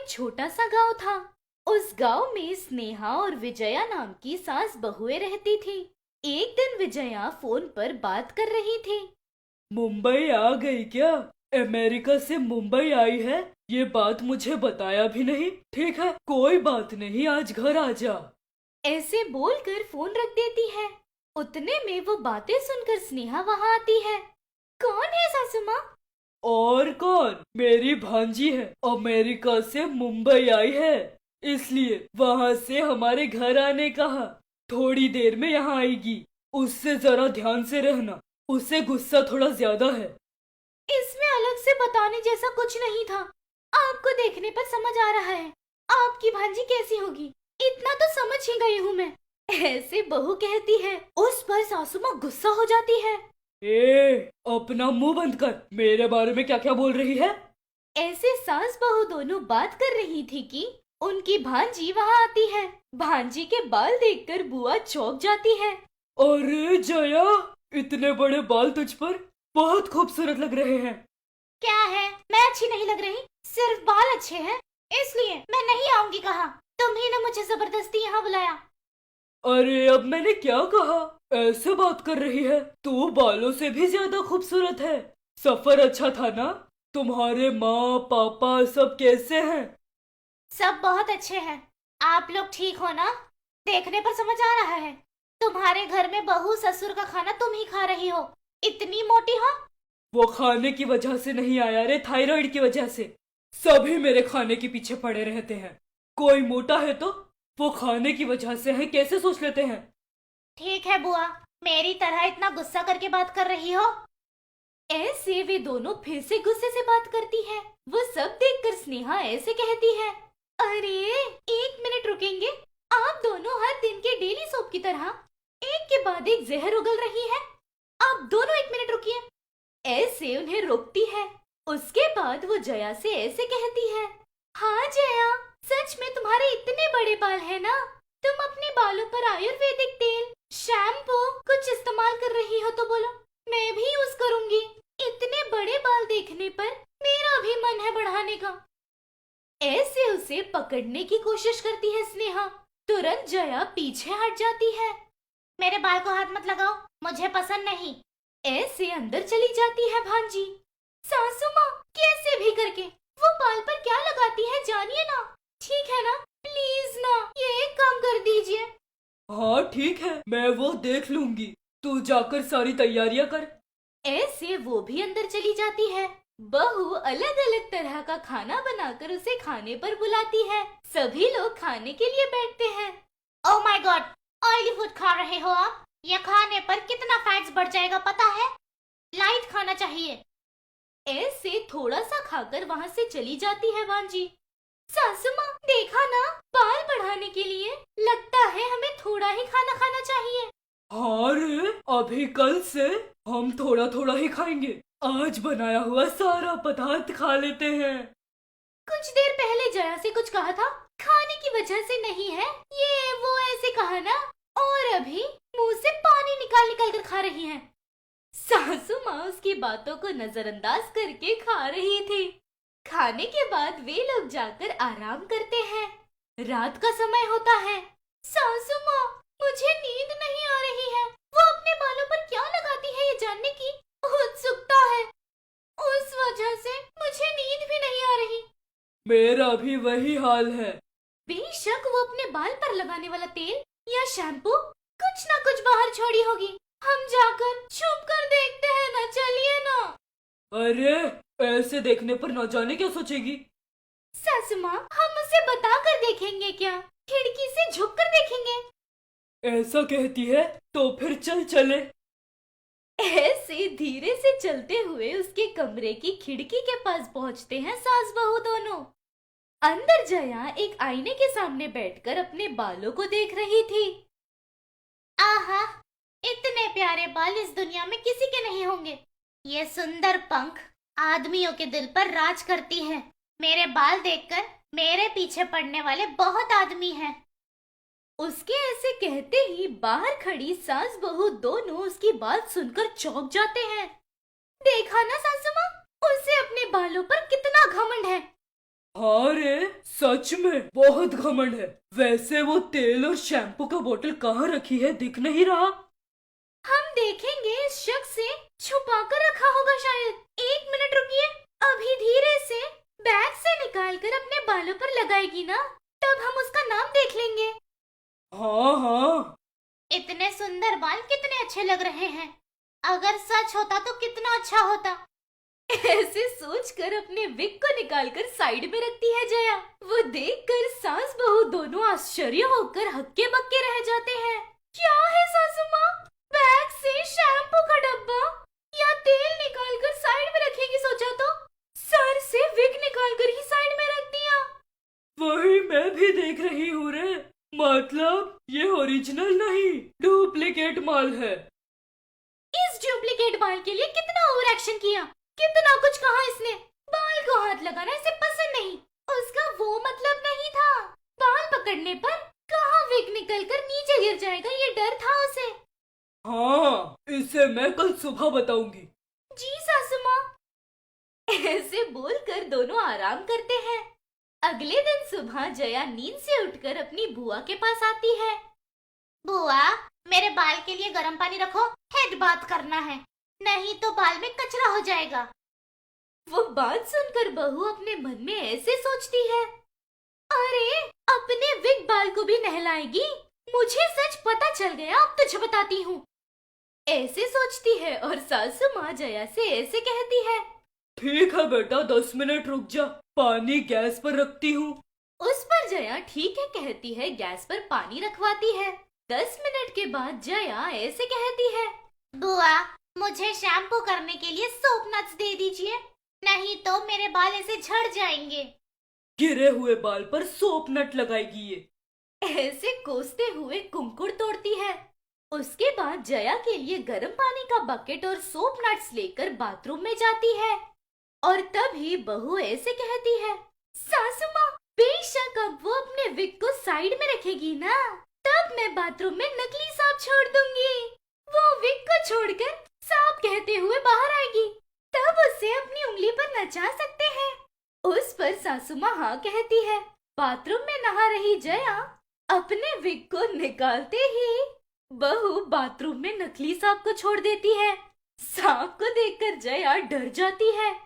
छोटा सा गांव था। उस गांव में स्नेहा और विजया नाम की सास बहुएं रहती थी। एक दिन विजया फोन पर बात कर रही थी। मुंबई आ गई क्या? अमेरिका से मुंबई आई है? ये बात मुझे बताया भी नहीं। ठीक है, कोई बात नहीं, आज घर आ जा। ऐसे बोलकर फोन रख देती है। उतने में वो बातें सुनकर स्नेहा वहां आती है। कौन है सासू माँ? और कौन, मेरी भांजी है, अमेरिका से मुंबई आई है, इसलिए वहां से हमारे घर आने कहा। थोड़ी देर में यहाँ आएगी, उससे जरा ध्यान से रहना, उससे गुस्सा थोड़ा ज्यादा है। इसमें अलग से बताने जैसा कुछ नहीं था। आपको देखने पर समझ आ रहा है आपकी भांजी कैसी होगी। इतना तो समझ ही गई हूँ मैं। ऐसे बहू कहती है। उस पर सासू माँ गुस्सा हो जाती है। अपना मुंह बंद कर, मेरे बारे में क्या क्या बोल रही है? ऐसे सास बहू दोनों बात कर रही थी कि उनकी भांजी वहाँ आती है। भांजी के बाल देखकर बुआ चौंक जाती है। अरे जया, इतने बड़े बाल तुझ पर बहुत खूबसूरत लग रहे हैं। क्या है, मैं अच्छी नहीं लग रही? सिर्फ बाल अच्छे हैं, इसलिए मैं नहीं आऊंगी कहा। तुम ही ने मुझे जबरदस्ती यहाँ बुलाया। अरे अब मैंने क्या कहा? ऐसे बात कर रही है? तू बालों से भी ज्यादा खूबसूरत है। सफर अच्छा था ना? तुम्हारे माँ पापा सब कैसे हैं? सब बहुत अच्छे हैं। आप लोग ठीक हो ना? देखने पर समझ आ रहा है तुम्हारे घर में बहू ससुर का खाना तुम ही खा रही हो। इतनी मोटी हो। वो खाने की वजह से नहीं आया रे, थायराइड की वजह से। सभी मेरे खाने के पीछे पड़े रहते हैं। कोई मोटा है तो वो खाने की वजह से है, कैसे सोच लेते हैं? ठीक है बुआ, मेरी तरह इतना गुस्सा करके बात कर रही हो? ऐसे वे दोनों फिर से गुस्से से बात करती है। वो सब देखकर स्नेहा ऐसे कहती है। अरे एक मिनट रुकेंगे? आप दोनों हर दिन के डेली सोप की तरह एक के बाद एक जहर उगल रही है। आप दोनों एक मिनट रुकिए। ऐसे उन्हें रोकती है। उसके बाद वो जया से ऐसे कहती है। हाँ जया, सच में तुम्हारे इतने बड़े बाल है ना? तुम अपने बालों पर आयुर्वेदिक तेल, शैम्पू कुछ इस्तेमाल कर रही हो तो बोलो, मैं भी यूज करूंगी। इतने बड़े बाल देखने पर मेरा भी मन है बढ़ाने का। ऐसे उसे पकड़ने की कोशिश करती है स्नेहा। तुरंत जया पीछे हट जाती है। मेरे बाल को हाथ मत लगाओ, मुझे पसंद नहीं। ऐसे अंदर चली जाती है भांजी। सासू माँ, कैसे भी करके वो बाल पर क्या लगाती है जानिए ना। ठीक है ना, प्लीज ना ये एक काम कर दीजिए। हाँ ठीक है, मैं वो देख लूंगी। तू जाकर सारी तैयारियां कर। ऐसे वो भी अंदर चली जाती है। बहू अलग अलग तरह का खाना बनाकर उसे खाने पर बुलाती है। सभी लोग खाने के लिए बैठते हैं। Oh my God, oily food खा रहे हो आप? ये खाने पर कितना फैट्स बढ़ जाएगा पता है? लाइट खाना चाहिए। ऐसे थोड़ा सा खाकर वहाँ से चली जाती है वांजी। सासू माँ, देखा ना, बाल बढ़ाने के लिए लगता है हमें थोड़ा ही खाना खाना चाहिए। हाँ रे, अभी कल से हम थोड़ा थोड़ा ही खाएंगे। आज बनाया हुआ सारा पदार्थ खा लेते हैं। कुछ देर पहले जया से कुछ कहा था, खाने की वजह से नहीं है ये वो, ऐसे कहा ना। और अभी मुंह से पानी निकाल निकाल कर खा रही हैं। सासू माँ उसकी बातों को नजरअंदाज करके खा रही थी। खाने के बाद वे लोग जाकर आराम करते हैं। रात का समय होता है। सासू माँ, मुझे नींद नहीं आ रही है। वो अपने बालों पर क्या लगाती है ये जानने की उत्सुकता है। उस वजह से मुझे नींद भी नहीं आ रही। मेरा भी वही हाल है। बेशक वो अपने बाल पर लगाने वाला तेल या शैम्पू कुछ ना कुछ बाहर छोड़ी होगी। हम जाकर छुप कर देखते हैं ना, चलिए ना। अरे ऐसे देखने पर न जाने क्या सोचेगी। सासू माँ, हम उसे बता कर देखेंगे क्या? खिड़की से झुक कर देखेंगे। ऐसा कहती है तो फिर चल चले। ऐसे धीरे से चलते हुए उसके कमरे की खिड़की के पास पहुँचते हैं सास बहू दोनों। अंदर जया एक आईने के सामने बैठकर अपने बालों को देख रही थी। आहा, इतने प्यारे बाल इस दुनिया में किसी के नहीं होंगे। ये सुंदर पंख आदमियों के दिल पर राज करती है। मेरे बाल देखकर मेरे पीछे पड़ने वाले बहुत आदमी हैं। उसके ऐसे कहते ही बाहर खड़ी सास बहू दोनों उसकी बात सुनकर चौंक जाते हैं। देखा ना सासू माँ, उसे अपने बालों पर कितना घमंड है। हाँ रे, सच में बहुत घमंड है। वैसे वो तेल और शैम्पू का बोतल कहाँ रखी है, दिख नहीं रहा। हम देखेंगे, इस शख्स से छुपा कर रखा होगा शायद। 1 मिनट रुकिए, अभी धीरे से बैग से निकाल कर अपने बालों पर लगाएगी ना, तब हम उसका नाम देख लेंगे। हाँ हाँ, इतने सुंदर बाल कितने अच्छे लग रहे हैं। अगर सच होता तो कितना अच्छा होता। ऐसे सोचकर अपने विग को निकालकर साइड में रखती है जया। वो देखकर सास बहू दोनों आश्चर्य होकर हक्के बक्के रह जाते हैं। क्या है सासू माँ? बैग से शैम्पू का डब्बा या तेल निकालकर साइड में रखेगी सोचा तो सर से विग निकालकर ही साइड में रख दिया। वही मैं भी देख रही हूँ रे। मतलब ये ओरिजिनल नहीं, डुप्लीकेट माल है। इस डुप्लीकेट बाल के लिए कितना ओवर एक्शन किया, कितना कुछ कहा इसने। बाल को हाथ लगाना इसे पसंद नहीं, उसका वो मतलब नहीं था। बाल पकड़ने पर कहाँ विग निकलकर नीचे गिर जाएगा, ये डर था उसे। हाँ, इसे मैं कल सुबह बताऊंगी। जी सासू माँ। ऐसे बोलकर दोनों आराम करते हैं। अगले दिन सुबह जया नींद से उठकर अपनी बुआ के पास आती है। बुआ, मेरे बाल के लिए गर्म पानी रखो, हेड बाथ करना है, नहीं तो बाल में कचरा हो जाएगा। वो बात सुनकर बहू अपने मन में ऐसे सोचती है, अरे अपने विग बाल को भी नहलाएगी, मुझे सच पता चल गया, अब तुझे बताती हूँ। ऐसे सोचती है और सासू माँ जया से ऐसे कहती है, ठीक है बेटा, 10 मिनट रुक जा, पानी गैस पर रखती हूँ। उस पर जया ठीक है कहती है, गैस पर पानी रखवाती है। 10 मिनट के बाद जया ऐसे कहती है, बुआ मुझे शैम्पू करने के लिए सोप नट्स दे दीजिए, नहीं तो मेरे बाल ऐसे झड़ जाएंगे। गिरे हुए बाल पर सोप नट लगाएगी ये। ऐसे कोसते हुए कुंकुड़ तोड़ती है। उसके बाद जया के लिए गर्म पानी का बकेट और सोप नट्स लेकर बाथरूम में जाती है। और तभी बहू ऐसे कहती है, सासू माँ बेशक अब वो अपने विग को साइड में रखेगी ना, तब मैं बाथरूम में नकली सांप छोड़ दूंगी। वो विग को छोड़कर सांप कहते हुए बाहर आएगी, तब उसे अपनी उंगली पर नचा सकते हैं। उस पर सासू माँ हाँ कहती है। बाथरूम में नहा रही जया अपने विग को निकालते ही बहू बाथरूम में नकली सांप को छोड़ देती है। सांप को देखकर जया डर जाती है।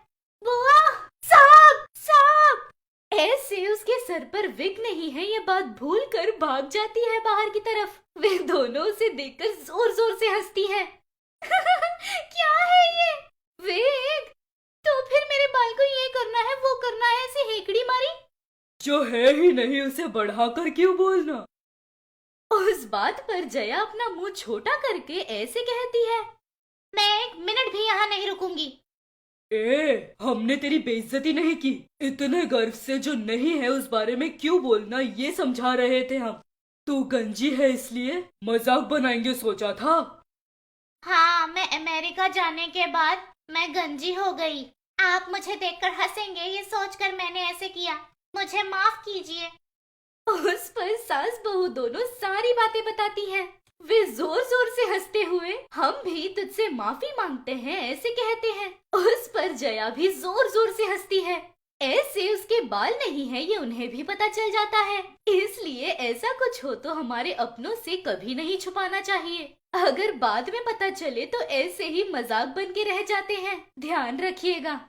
बुआ, सांप सांप! ऐसे उसके सर पर विग नहीं है ये बात भूलकर भाग जाती है बाहर की तरफ। वे दोनों उसे देखकर जोर जोर से हंसती है। क्या है ये? विग? तो फिर मेरे बाल को ये करना है वो करना है, ऐसे हेकड़ी मारी। जो है ही नहीं उसे बढ़ाकर क्यों बोलना। उस बात पर जया अपना मुंह छोटा करके ऐसे कहती है, मैं 1 मिनट भी यहाँ नहीं रुकूंगी। हमने तेरी बेइज्जती नहीं की, इतने गर्व से जो नहीं है उस बारे में क्यों बोलना, ये समझा रहे थे हम। तू गंजी है इसलिए मजाक बनाएंगे सोचा था। हाँ, मैं अमेरिका जाने के बाद मैं गंजी हो गई। आप मुझे देखकर हंसेंगे ये सोचकर मैंने ऐसे किया, मुझे माफ कीजिए। उस पर सास बहू दोनों सारी बातें बताती हैं। वे जोर जोर से हंसते हुए, हम भी तुझसे माफी मांगते हैं ऐसे कहते हैं। उस पर जया भी जोर जोर से हंसती है। ऐसे उसके बाल नहीं है ये उन्हें भी पता चल जाता है, इसलिए ऐसा कुछ हो तो हमारे अपनों से कभी नहीं छुपाना चाहिए। अगर बाद में पता चले तो ऐसे ही मजाक बन के रह जाते हैं, ध्यान रखिएगा।